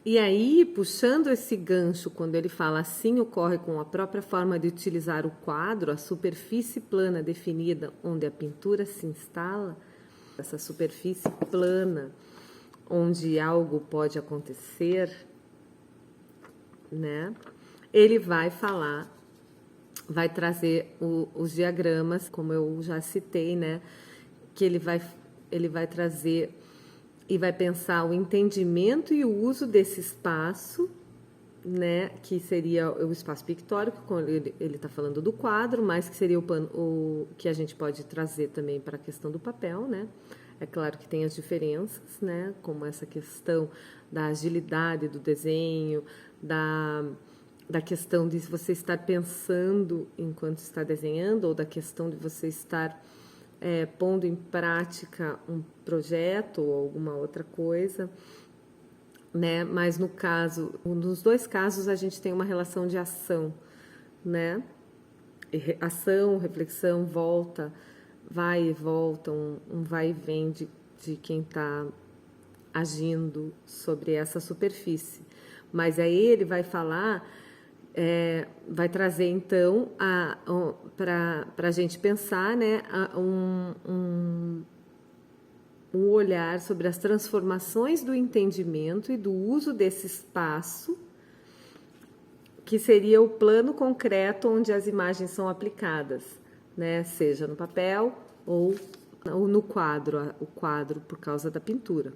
E aí, puxando esse gancho, quando ele fala assim ocorre com a própria forma de utilizar o quadro, a superfície plana definida onde a pintura se instala, essa superfície plana onde algo pode acontecer, né? Ele vai falar, vai trazer os diagramas, como eu já citei, né? Que ele vai trazer e vai pensar o entendimento e o uso desse espaço, né, que seria o espaço pictórico, quando ele está falando do quadro, mas que seria o que a gente pode trazer também para a questão do papel, né? É claro que tem as diferenças, né, como essa questão da agilidade do desenho, da questão de você estar pensando enquanto está desenhando, ou da questão de você estar pondo em prática um projeto ou alguma outra coisa, né? Mas no caso, nos dois casos a gente tem uma relação de ação, né? Ação, reflexão, volta, vai e volta, um vai e vem de quem está agindo sobre essa superfície. Mas aí ele vai falar, vai trazer então para a gente pensar, né, um olhar sobre as transformações do entendimento e do uso desse espaço, que seria o plano concreto onde as imagens são aplicadas, né, seja no papel ou no quadro, o quadro por causa da pintura.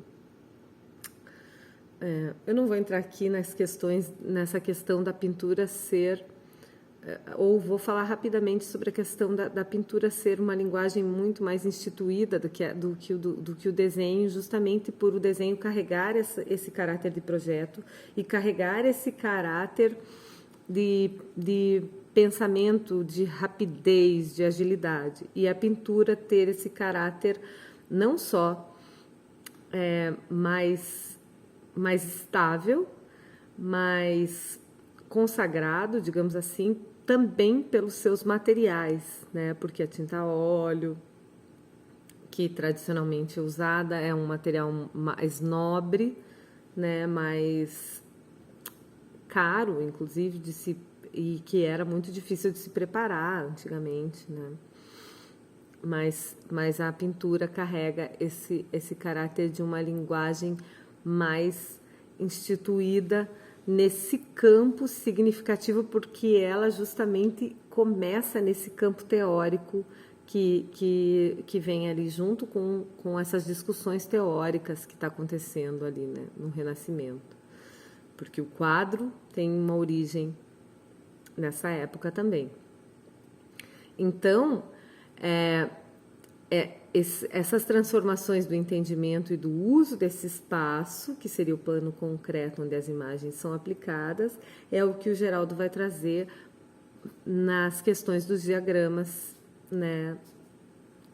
Eu não vou entrar aqui nessa questão da pintura ser, ou vou falar rapidamente sobre a questão da pintura ser uma linguagem muito mais instituída do que o desenho, justamente por o desenho carregar esse caráter de projeto e carregar esse caráter de pensamento, de rapidez, de agilidade, e a pintura ter esse caráter não só mais estável, mais consagrado, digamos assim, também pelos seus materiais, né? Porque a tinta a óleo, que tradicionalmente é usada, é um material mais nobre, né? Mais caro, inclusive, e que era muito difícil de se preparar antigamente, né? Mas a pintura carrega esse caráter de uma linguagem mais instituída nesse campo significativo, porque ela justamente começa nesse campo teórico que vem ali junto com essas discussões teóricas que está acontecendo ali, né, no Renascimento. Porque o quadro tem uma origem nessa época também. Então, essas transformações do entendimento e do uso desse espaço, que seria o plano concreto onde as imagens são aplicadas, é o que o Geraldo vai trazer nas questões dos diagramas, né,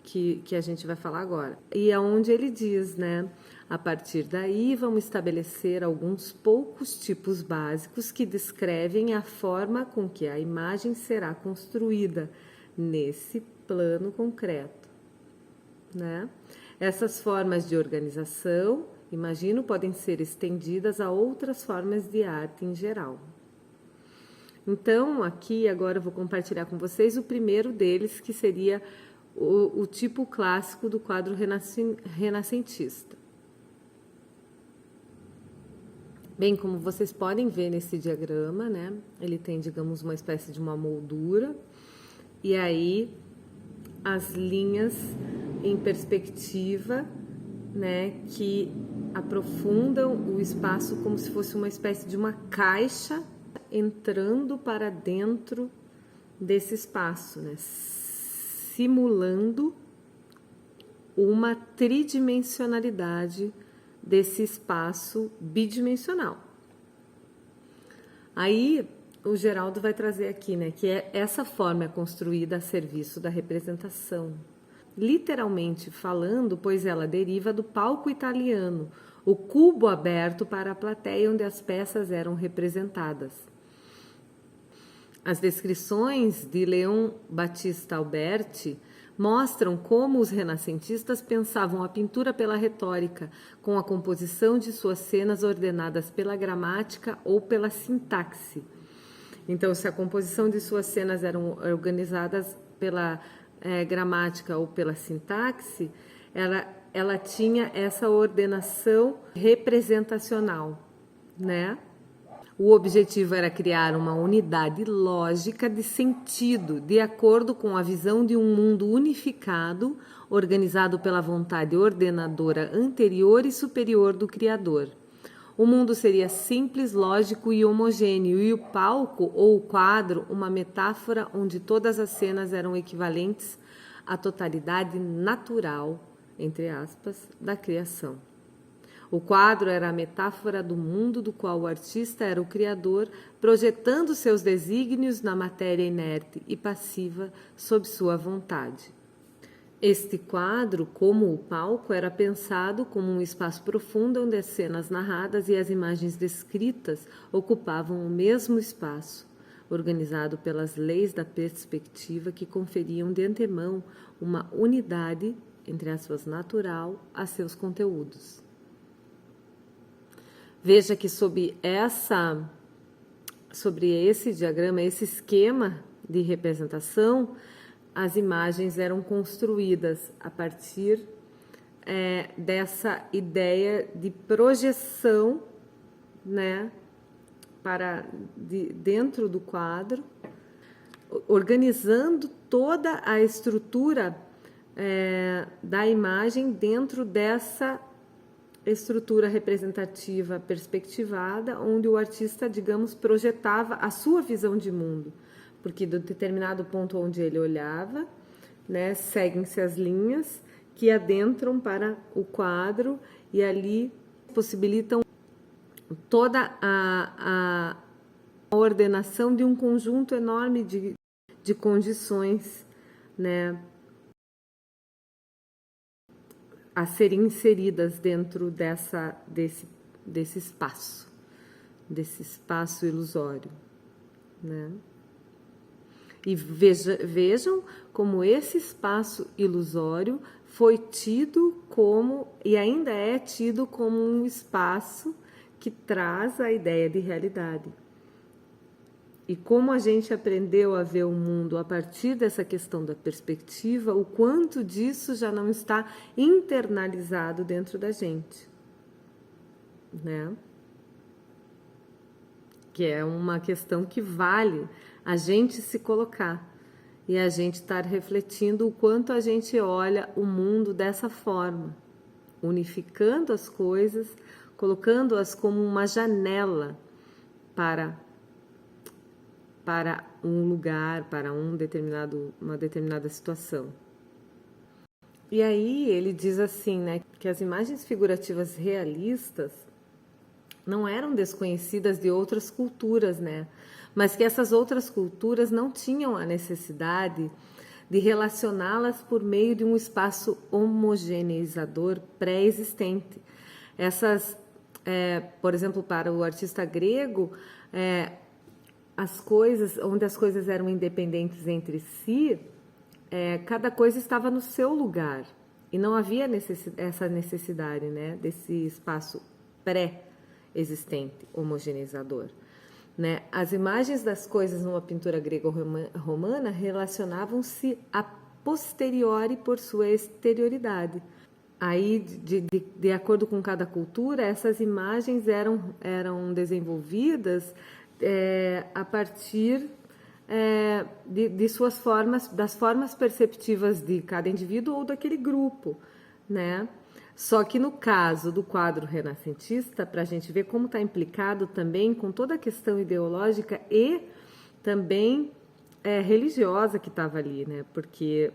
que a gente vai falar agora. E aonde ele diz, né, a partir daí vamos estabelecer alguns poucos tipos básicos que descrevem a forma com que a imagem será construída nesse plano concreto, né? Essas formas de organização, imagino, podem ser estendidas a outras formas de arte em geral. Então, aqui agora eu vou compartilhar com vocês o primeiro deles, que seria o tipo clássico do quadro renascentista. Bem, como vocês podem ver nesse diagrama, né, ele tem, digamos, uma espécie de uma moldura, e aí as linhas em perspectiva, né, que aprofundam o espaço como se fosse uma espécie de uma caixa entrando para dentro desse espaço, né, simulando uma tridimensionalidade desse espaço bidimensional. Aí o Geraldo vai trazer aqui, né, que essa forma é construída a serviço da representação. Literalmente falando, pois ela deriva do palco italiano, o cubo aberto para a plateia onde as peças eram representadas. As descrições de Leon Battista Alberti mostram como os renascentistas pensavam a pintura pela retórica, com a composição de suas cenas ordenadas pela gramática ou pela sintaxe. Então, se a composição de suas cenas eram organizadas pela gramática ou pela sintaxe, ela tinha essa ordenação representacional, né? O objetivo era criar uma unidade lógica de sentido, de acordo com a visão de um mundo unificado, organizado pela vontade ordenadora anterior e superior do Criador. O mundo seria simples, lógico e homogêneo, e o palco ou o quadro, uma metáfora onde todas as cenas eram equivalentes à totalidade natural, entre aspas, da criação. O quadro era a metáfora do mundo do qual o artista era o criador, projetando seus desígnios na matéria inerte e passiva sob sua vontade. Este quadro, como o palco, era pensado como um espaço profundo onde as cenas narradas e as imagens descritas ocupavam o mesmo espaço, organizado pelas leis da perspectiva que conferiam de antemão uma unidade, entre aspas, natural a seus conteúdos. Veja que sobre esse diagrama, esse esquema de representação, as imagens eram construídas a partir dessa ideia de projeção, né, dentro do quadro, organizando toda a estrutura da imagem dentro dessa estrutura representativa perspectivada, onde o artista, digamos, projetava a sua visão de mundo, porque do determinado ponto onde ele olhava, né, seguem-se as linhas que adentram para o quadro e ali possibilitam toda a ordenação de um conjunto enorme de condições, né, a serem inseridas dentro desse espaço ilusório, né? E vejam como esse espaço ilusório foi tido como, e ainda é tido como, um espaço que traz a ideia de realidade. E como a gente aprendeu a ver o mundo a partir dessa questão da perspectiva, o quanto disso já não está internalizado dentro da gente, né? Que é uma questão que vale a gente se colocar e a gente estar refletindo o quanto a gente olha o mundo dessa forma, unificando as coisas, colocando-as como uma janela para um lugar, para uma determinada situação. E aí ele diz assim, né, que as imagens figurativas realistas não eram desconhecidas de outras culturas, né, mas que essas outras culturas não tinham a necessidade de relacioná-las por meio de um espaço homogeneizador pré-existente. Por exemplo, para o artista grego, onde as coisas eram independentes entre si, cada coisa estava no seu lugar e não havia essa necessidade, né, desse espaço pré-existente, homogeneizador, né? As imagens das coisas numa pintura grego-romana relacionavam-se a posteriori por sua exterioridade. Aí, de acordo com cada cultura, essas imagens eram desenvolvidas a partir de suas formas, das formas perceptivas de cada indivíduo ou daquele grupo, né? Só que no caso do quadro renascentista, para a gente ver como está implicado também com toda a questão ideológica e também religiosa que estava ali, né? Porque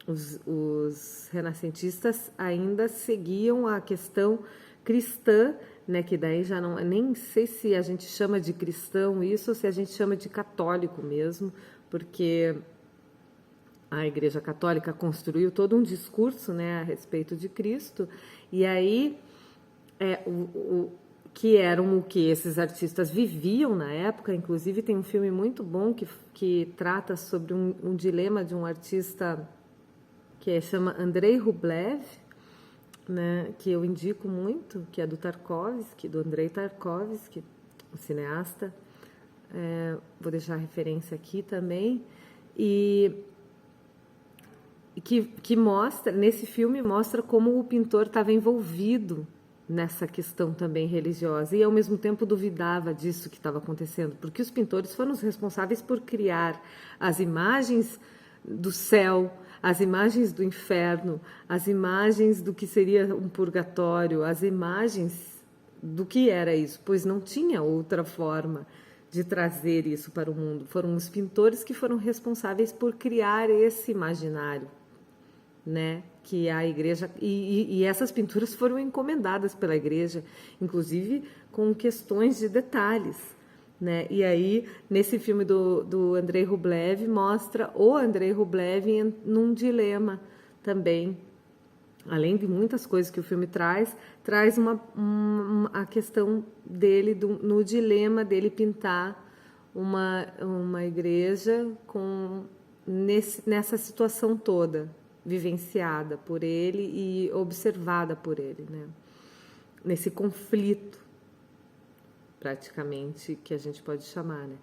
os renascentistas ainda seguiam a questão cristã, né, que daí já não, nem sei se a gente chama de cristão isso ou se a gente chama de católico mesmo, porque a Igreja Católica construiu todo um discurso, né, a respeito de Cristo, e aí que eram o que esses artistas viviam na época. Inclusive tem um filme muito bom que trata sobre um dilema de um artista que chama Andrei Rublev, né, que eu indico muito, que é do Tarkovsky, do Andrei Tarkovsky, o cineasta. Vou deixar a referência aqui também. E que mostra, nesse filme, mostra como o pintor estava envolvido nessa questão também religiosa e, ao mesmo tempo, duvidava disso que estava acontecendo, porque os pintores foram os responsáveis por criar as imagens do céu, as imagens do inferno, as imagens do que seria um purgatório, as imagens do que era isso, pois não tinha outra forma de trazer isso para o mundo. Foram os pintores que foram responsáveis por criar esse imaginário, né? Que a igreja... E essas pinturas foram encomendadas pela igreja, inclusive com questões de detalhes, né? E aí, nesse filme do Andrei Rublev, mostra o Andrei Rublev num dilema também. Além de muitas coisas que o filme traz a questão dele, no dilema dele pintar uma igreja nessa situação toda, vivenciada por ele e observada por ele, né? Nesse conflito, praticamente, que a gente pode chamar, né?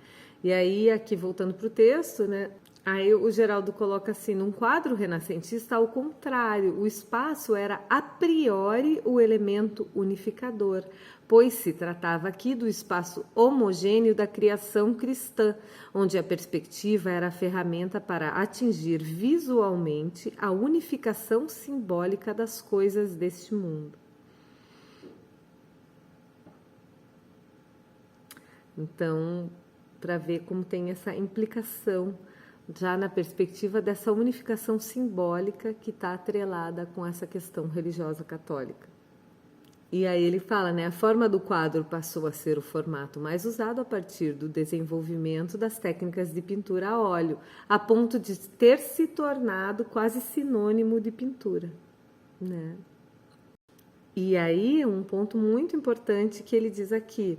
E aí, aqui voltando para o texto, né? Aí o Geraldo coloca assim: num quadro renascentista, ao contrário, o espaço era a priori o elemento unificador, pois se tratava aqui do espaço homogêneo da criação cristã, onde a perspectiva era a ferramenta para atingir visualmente a unificação simbólica das coisas deste mundo. Então, para ver como tem essa implicação já na perspectiva dessa unificação simbólica que está atrelada com essa questão religiosa católica. E aí ele fala, né, a forma do quadro passou a ser o formato mais usado a partir do desenvolvimento das técnicas de pintura a óleo, a ponto de ter se tornado quase sinônimo de pintura, né? E aí um ponto muito importante que ele diz aqui,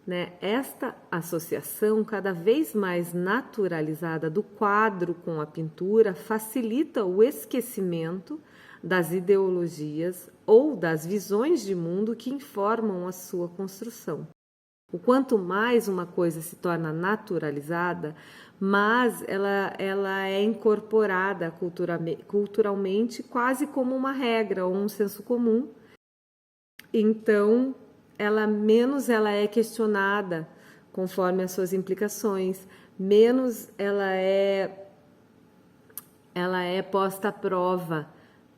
né? Esta associação cada vez mais naturalizada do quadro com a pintura facilita o esquecimento das ideologias ou das visões de mundo que informam a sua construção. O quanto mais uma coisa se torna naturalizada, mais ela é incorporada culturalmente quase como uma regra ou um senso comum. Então, menos ela é questionada conforme as suas implicações, menos ela é posta à prova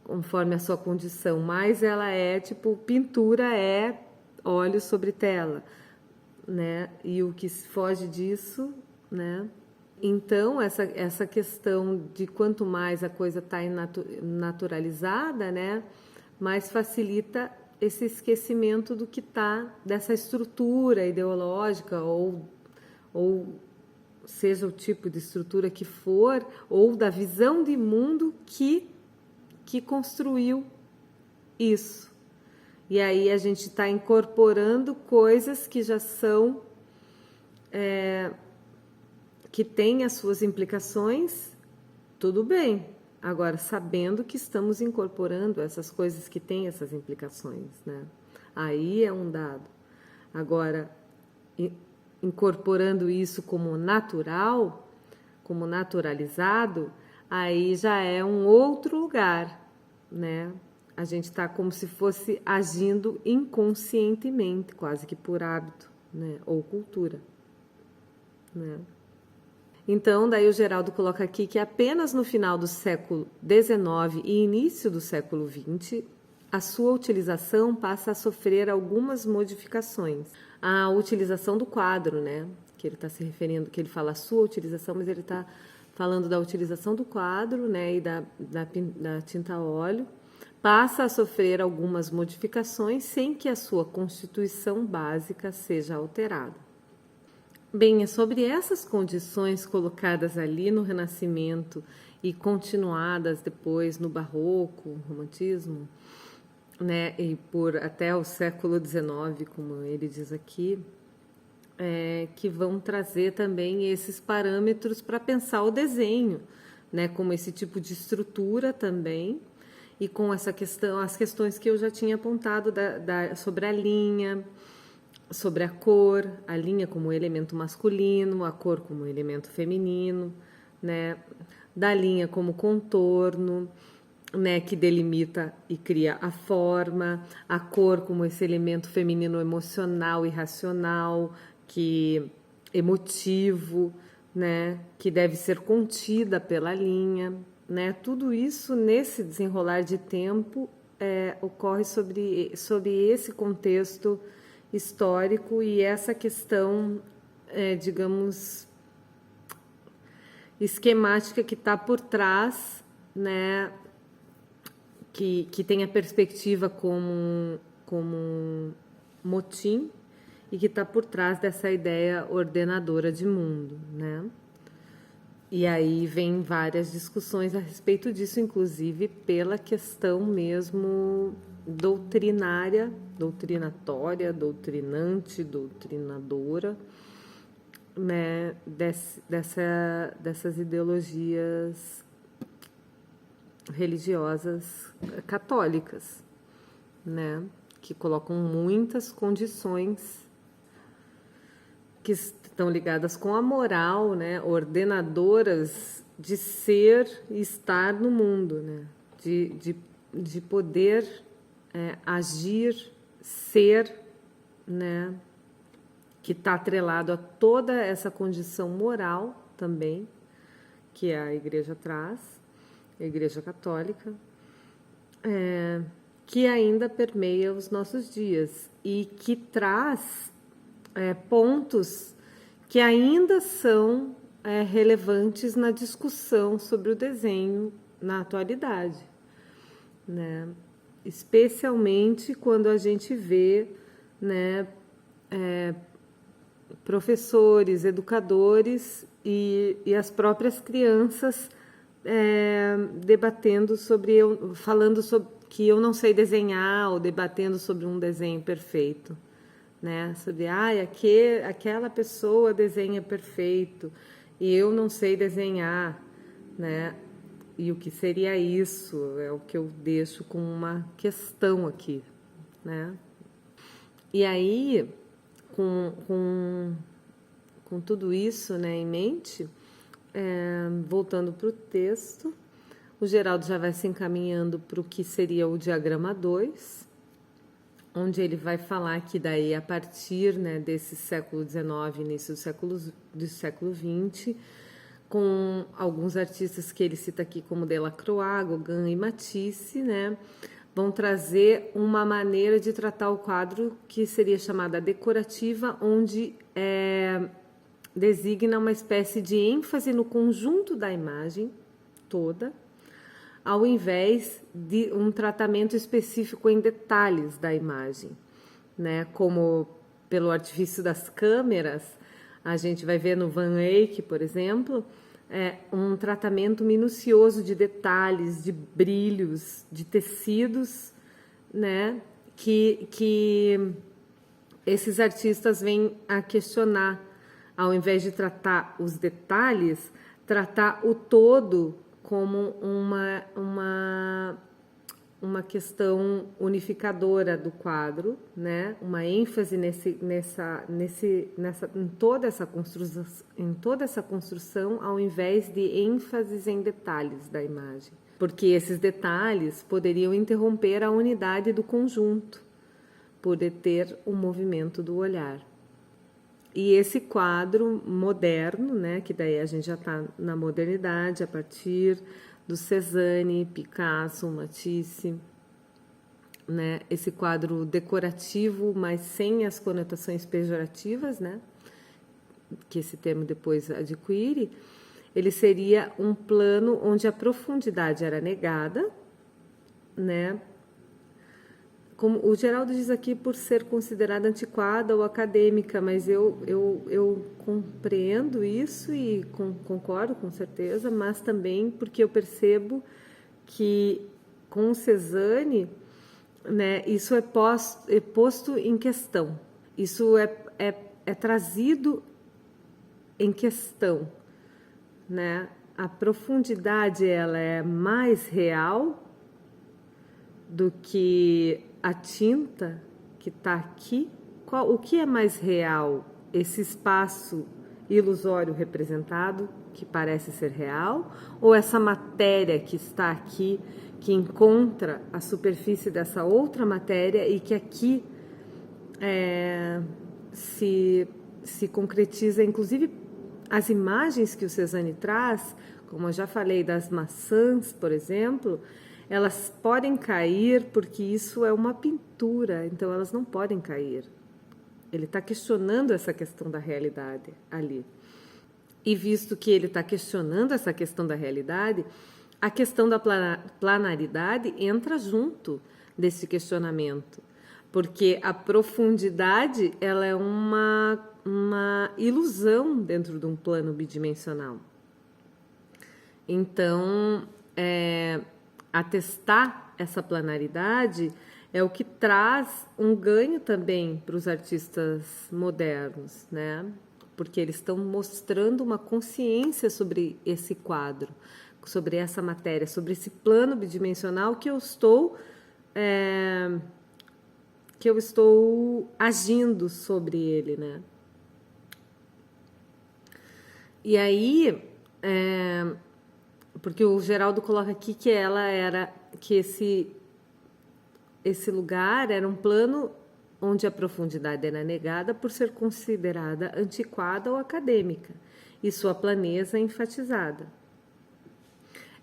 conforme a sua condição, mais ela é tipo, pintura é óleo sobre tela, né? E o que foge disso, né? Então, essa questão de quanto mais a coisa está naturalizada, né? Mais facilita esse esquecimento do que está, dessa estrutura ideológica, ou seja o tipo de estrutura que for, ou da visão de mundo que construiu isso. E aí a gente está incorporando coisas que já são, que têm as suas implicações, tudo bem. Agora, sabendo que estamos incorporando essas coisas que têm essas implicações, né? Aí é um dado. Agora, incorporando isso como natural, como naturalizado, aí já é um outro lugar, né? A gente está como se fosse agindo inconscientemente, quase que por hábito, né? Ou cultura, né? Então, daí o Geraldo coloca aqui que apenas no final do século XIX e início do século XX, a sua utilização passa a sofrer algumas modificações. A utilização do quadro, né? Que ele está se referindo, que ele fala a sua utilização, mas ele está falando da utilização do quadro, né? E da tinta a óleo, passa a sofrer algumas modificações sem que a sua constituição básica seja alterada. Bem, é sobre essas condições colocadas ali no Renascimento e continuadas depois no Barroco, Romantismo, né, e por até o século XIX, como ele diz aqui, que vão trazer também esses parâmetros para pensar o desenho, né, como esse tipo de estrutura também, e com essa questão, as questões que eu já tinha apontado sobre a linha, sobre a linha como elemento masculino, a cor como elemento feminino, né, da linha como contorno, né, que delimita e cria a forma, a cor como esse elemento feminino emocional e racional, que emotivo, né, que deve ser contida pela linha, né? Tudo isso nesse desenrolar de tempo ocorre sobre esse contexto histórico e essa questão, digamos, esquemática que está por trás, né? Que tem a perspectiva como um motim e que está por trás dessa ideia ordenadora de mundo, né? E aí vem várias discussões a respeito disso, inclusive pela questão mesmo doutrinária, doutrinatória, doutrinante, doutrinadora, né, dessas ideologias religiosas católicas, né, que colocam muitas condições que estão ligadas com a moral, né, ordenadoras de ser e estar no mundo, né, de poder agir, ser, né, que está atrelado a toda essa condição moral também, que a Igreja traz, a Igreja Católica, que ainda permeia os nossos dias e que traz pontos que ainda são relevantes na discussão sobre o desenho na atualidade, né? Especialmente quando a gente vê, né, professores, educadores e as próprias crianças debatendo falando sobre que eu não sei desenhar ou debatendo sobre um desenho perfeito, né? Sobre aquela pessoa desenha perfeito e eu não sei desenhar, né? E o que seria isso? É o que eu deixo com uma questão aqui, né? E aí, com tudo isso, né, em mente, voltando para o texto, o Geraldo já vai se encaminhando para o que seria o diagrama 2, onde ele vai falar que daí, a partir, né, desse século XIX, início do século XX, com alguns artistas que ele cita aqui como Delacroix, Gauguin e Matisse, né, vão trazer uma maneira de tratar o quadro que seria chamada decorativa, onde designa uma espécie de ênfase no conjunto da imagem toda, ao invés de um tratamento específico em detalhes da imagem, né? Como pelo artifício das câmeras, a gente vai ver no Van Eyck, por exemplo, um tratamento minucioso de detalhes, de brilhos, de tecidos, né? Que esses artistas vêm a questionar, ao invés de tratar os detalhes, tratar o todo como uma questão unificadora do quadro, né? Uma ênfase em toda essa construção, ao invés de ênfases em detalhes da imagem, porque esses detalhes poderiam interromper a unidade do conjunto, por deter o movimento do olhar. E esse quadro moderno, né, que daí a gente já está na modernidade, a partir do Cézanne, Picasso, Matisse, né, esse quadro decorativo, mas sem as conotações pejorativas, né, que esse termo depois adquire, ele seria um plano onde a profundidade era negada, né, como o Geraldo diz aqui, por ser considerada antiquada ou acadêmica, mas eu compreendo isso e concordo com certeza, mas também porque eu percebo que com o Cézanne, né, isso é posto em questão, isso é trazido em questão, né, a profundidade ela é mais real do que a tinta que está aqui? O que é mais real? Esse espaço ilusório representado, que parece ser real, ou essa matéria que está aqui, que encontra a superfície dessa outra matéria e que aqui se concretiza, inclusive as imagens que o Cezanne traz, como eu já falei das maçãs, por exemplo, elas podem cair porque isso é uma pintura, então elas não podem cair. Ele está questionando essa questão da realidade ali. E visto que ele está questionando essa questão da realidade, a questão da planaridade entra junto desse questionamento, porque a profundidade ela é uma ilusão dentro de um plano bidimensional. Então, atestar essa planaridade é o que traz um ganho também para os artistas modernos, né? Porque eles estão mostrando uma consciência sobre esse quadro, sobre essa matéria, sobre esse plano bidimensional que eu estou agindo sobre ele, né? E aí, porque o Geraldo coloca aqui que esse lugar era um plano onde a profundidade era negada por ser considerada antiquada ou acadêmica, e sua planeza enfatizada.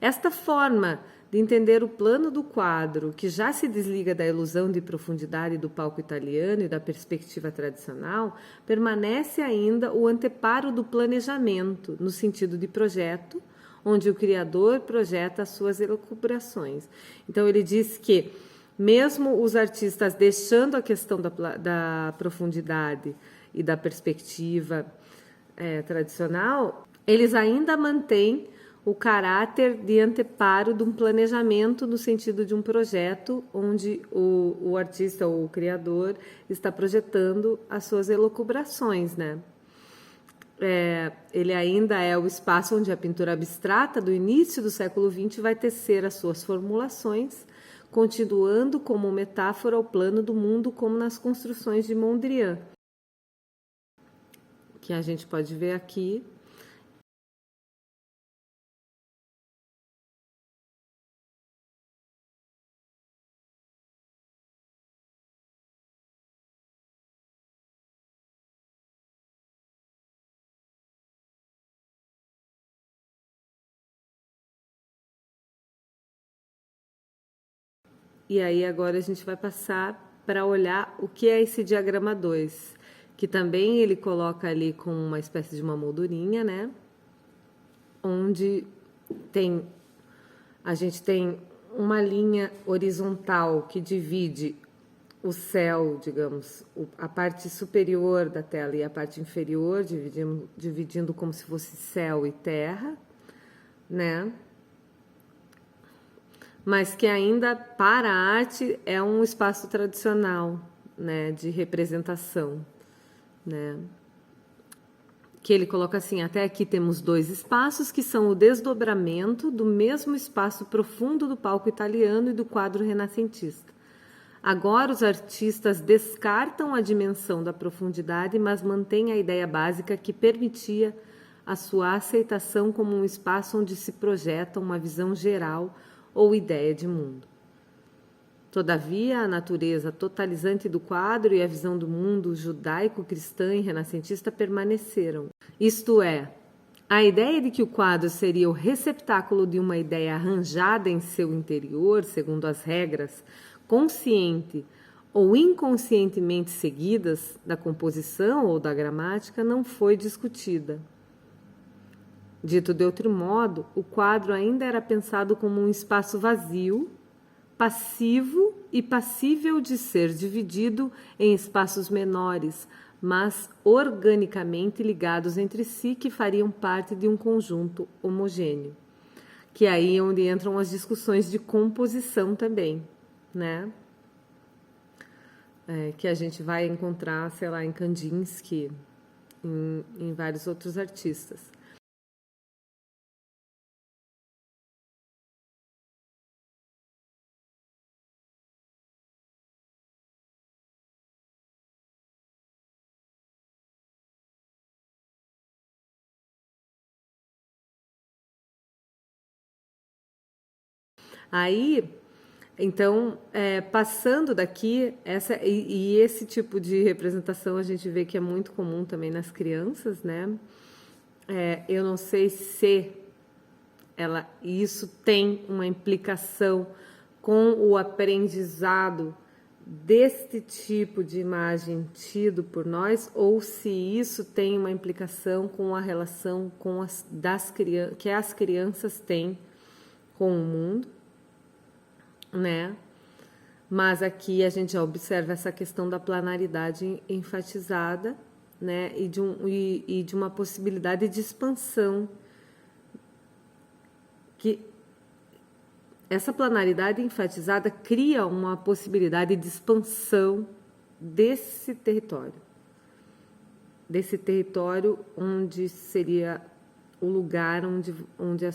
Esta forma de entender o plano do quadro, que já se desliga da ilusão de profundidade do palco italiano e da perspectiva tradicional, permanece ainda o anteparo do planejamento, no sentido de projeto, onde o criador projeta as suas elucubrações. Então, ele diz que, mesmo os artistas deixando a questão da profundidade e da perspectiva tradicional, eles ainda mantêm o caráter de anteparo de um planejamento no sentido de um projeto onde o artista ou o criador está projetando as suas elucubrações, né? Ele ainda é o espaço onde a pintura abstrata do início do século XX vai tecer as suas formulações, continuando como metáfora ao plano do mundo, como nas construções de Mondrian, que a gente pode ver aqui. E aí agora a gente vai passar para olhar o que é esse diagrama 2, que também ele coloca ali com uma espécie de uma moldurinha, né? Onde a gente tem uma linha horizontal que divide o céu, digamos, a parte superior da tela e a parte inferior, dividindo como se fosse céu e terra, né? Mas que ainda para a arte é um espaço tradicional, né, de representação, né? Que ele coloca assim: até aqui temos dois espaços que são o desdobramento do mesmo espaço profundo do palco italiano e do quadro renascentista. Agora os artistas descartam a dimensão da profundidade, mas mantêm a ideia básica que permitia a sua aceitação como um espaço onde se projeta uma visão geral ou ideia de mundo. Todavia, a natureza totalizante do quadro e a visão do mundo judaico-cristã e renascentista permaneceram. Isto é, a ideia de que o quadro seria o receptáculo de uma ideia arranjada em seu interior, segundo as regras consciente ou inconscientemente seguidas da composição ou da gramática, não foi discutida. Dito de outro modo, o quadro ainda era pensado como um espaço vazio, passivo e passível de ser dividido em espaços menores, mas organicamente ligados entre si, que fariam parte de um conjunto homogêneo. Que é aí onde entram as discussões de composição também, né? Que a gente vai encontrar, sei lá, em Kandinsky, em vários outros artistas. Aí, então, passando daqui, e esse tipo de representação a gente vê que é muito comum também nas crianças, né? Eu não sei se isso tem uma implicação com o aprendizado deste tipo de imagem tido por nós, ou se isso tem uma implicação com a relação que as crianças têm com o mundo, né? Mas aqui a gente já observa essa questão da planaridade enfatizada, né? E de uma possibilidade de expansão, que essa planaridade enfatizada cria uma possibilidade de expansão desse território onde seria o lugar onde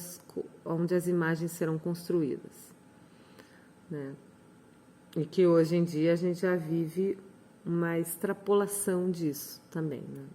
as imagens serão construídas, né? E que hoje em dia a gente já vive uma extrapolação disso também, né?